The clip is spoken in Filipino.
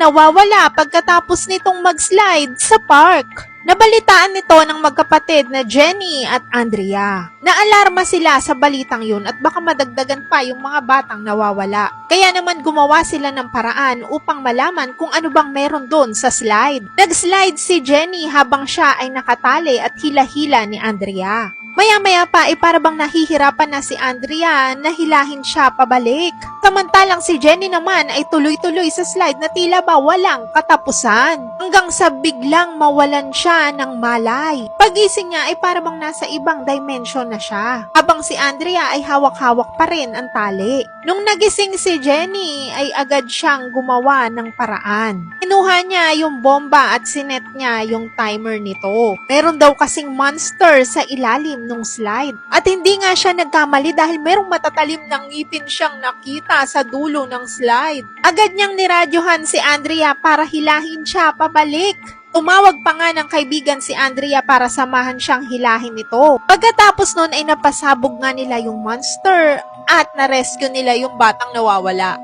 nawawala pagkatapos nitong mag-slide sa park. Nabalitaan nito ng magkapatid na Jenny at Andrea. Naalarma sila sa balitang yun at baka madagdagan pa yung mga batang nawawala. Kaya naman gumawa sila ng paraan upang malaman kung ano bang meron doon sa slide. Nag-slide si Jenny habang siya ay nakatali at hila-hila ni Andrea. Maya-maya pa ay para bang nahihirapan na si Andrea na hilahin siya pabalik. Samantalang si Jenny naman ay tuloy-tuloy sa slide na tila ba walang katapusan. Hanggang sa biglang mawalan siya ng malay. Pagising niya ay para bang nasa ibang dimension na siya. Habang si Andrea ay hawak-hawak pa rin ang tali. Nung nagising si Jenny ay agad siyang gumawa ng paraan. Kinuha niya yung bomba at sinet niya yung timer nito. Meron daw kasing monster sa ilalim nung slide. At hindi nga siya nagkamali dahil merong matatalim ng ngipin siyang nakita sa dulo ng slide. Agad niyang niradyohan si Andrea para hilahin siya pabalik. Tumawag pa nga ng kaibigan si Andrea para samahan siyang hilahin ito. Pagkatapos nun ay napasabog nga nila yung monster at na-rescue nila yung batang nawawala.